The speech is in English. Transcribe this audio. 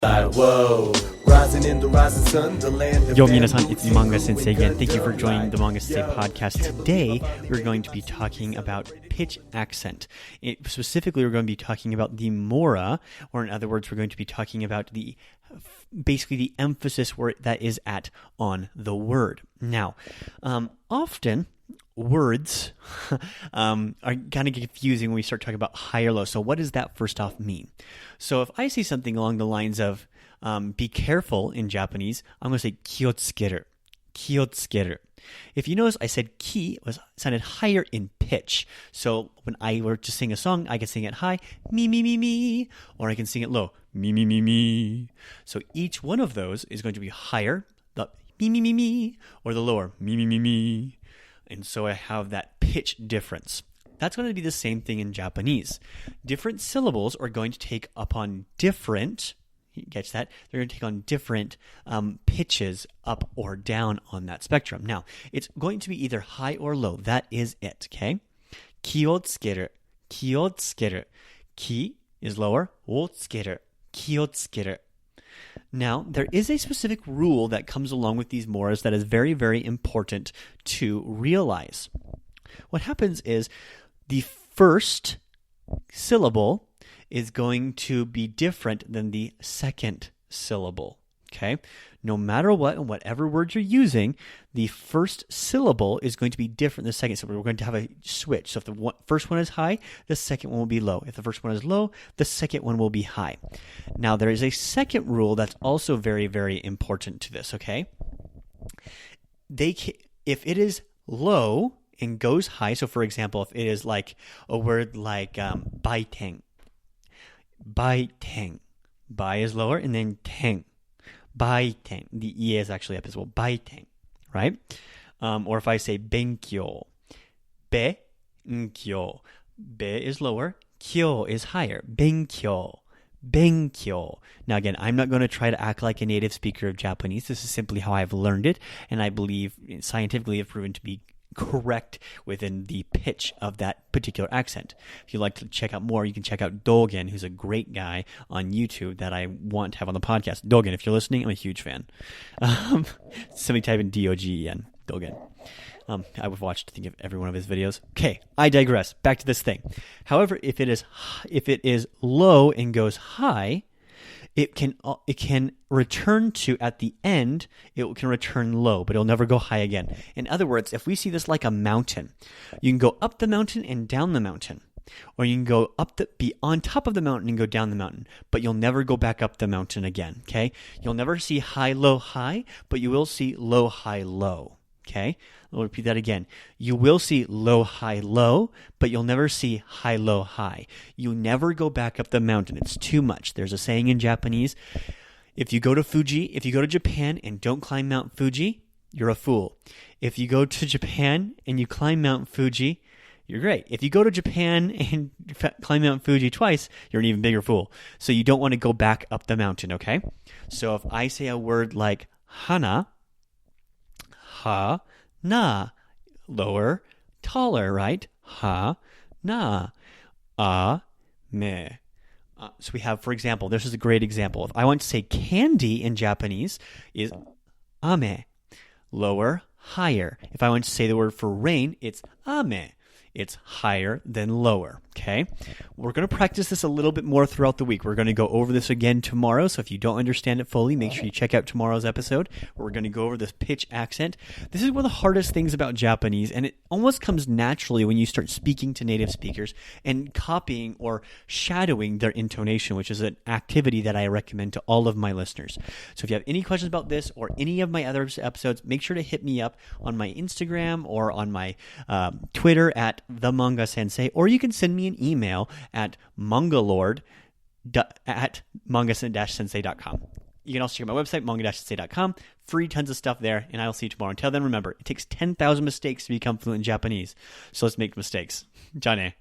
Whoa, rising in the rising sun, the land of Yo, minasan, it's Manga Sensei again. Thank you for joining the Manga Sensei podcast. Today, we're going to be talking about pitch accent. Specifically, we're going to be talking about the mora, or in other words, we're going to be talking about basically the emphasis where that is at on the word. Now, often words are kind of confusing when we start talking about high or low. So what does that first off mean? So if I say something along the lines of be careful in Japanese, I'm going to say kiotsukeru. Kiotsukeru. If you notice, I said ki sounded higher in pitch. So when I were to sing a song, I can sing it high, me, me, me, me, or I can sing it low, me, me, me, me. So each one of those is going to be higher, the me, me, me, me, or the lower, me, me, me, me. And so I have that pitch difference. That's going to be the same thing in Japanese. Different syllables are going to take upon different, you catch that? They're going to take on different pitches up or down on that spectrum. Now, it's going to be either high or low. That is it, okay? Kiotsukeru. Kiotsukeru. Ki is lower. O tsukeru. Kiotsukeru. Now, there is a specific rule that comes along with these moras that is very, very important to realize. What happens is the first syllable is going to be different than the second syllable, okay? No matter what, and whatever word you're using, the first syllable is going to be different than the second syllable. We're going to have a switch. So if the first one is high, the second one will be low. If the first one is low, the second one will be high. Now, there is a second rule that's also very, very important to this, okay? If it is low and goes high, so for example, if it is like a word like baiteng. Baiteng. Bai is lower, and then teng. Baiteng. The E is actually up as well. Baiteng, right? Or if I say benkyo. Benkyo. Be is lower. Kyo is higher. Benkyo. Benkyo. Now again, I'm not going to try to act like a native speaker of Japanese. This is simply how I've learned it, and I believe scientifically have proven to be correct within the pitch of that particular accent. If you'd like to check out more, you can check out Dogen, who's a great guy on YouTube that I want to have on the podcast. Dogen, if you're listening, I'm a huge fan. Somebody type in D-O-G-E-N, Dogen. I've watched, I think, every one of his videos. Okay, I digress. Back to this thing. However, if it is low and goes high, it can return to, at the end, it can return low, but it'll never go high again. In other words, if we see this like a mountain, you can go up the mountain and down the mountain. Or you can go be on top of the mountain and go down the mountain, but you'll never go back up the mountain again, okay? You'll never see high, low, high, but you will see low, high, low, okay? I'll repeat that again. You will see low, high, low, but you'll never see high, low, high. You never go back up the mountain. It's too much. There's a saying in Japanese, if you go to Japan and don't climb Mount Fuji, you're a fool. If you go to Japan and you climb Mount Fuji, you're great. If you go to Japan and climb Mount Fuji twice, you're an even bigger fool. So you don't want to go back up the mountain, okay? So if I say a word like hana, ha, na, lower, taller, right? Ha, na, me. So we have, for example, this is a great example. If I want to say candy in Japanese is ame, lower, higher. If I want to say the word for rain, it's ame. It's higher than lower, okay? We're going to practice this a little bit more throughout the week. We're going to go over this again tomorrow, so if you don't understand it fully, make sure you check out tomorrow's episode. We're going to go over this pitch accent. This is one of the hardest things about Japanese, and it almost comes naturally when you start speaking to native speakers and copying or shadowing their intonation, which is an activity that I recommend to all of my listeners. So if you have any questions about this or any of my other episodes, make sure to hit me up on my Instagram or on my Twitter at The Manga Sensei, or you can send me an email at mangalord@manga-sensei.com. You can also check out my website, manga-sensei.com. Free tons of stuff there, and I'll see you tomorrow. Until then, remember, it takes 10,000 mistakes to become fluent in Japanese. So let's make mistakes. Ja ne.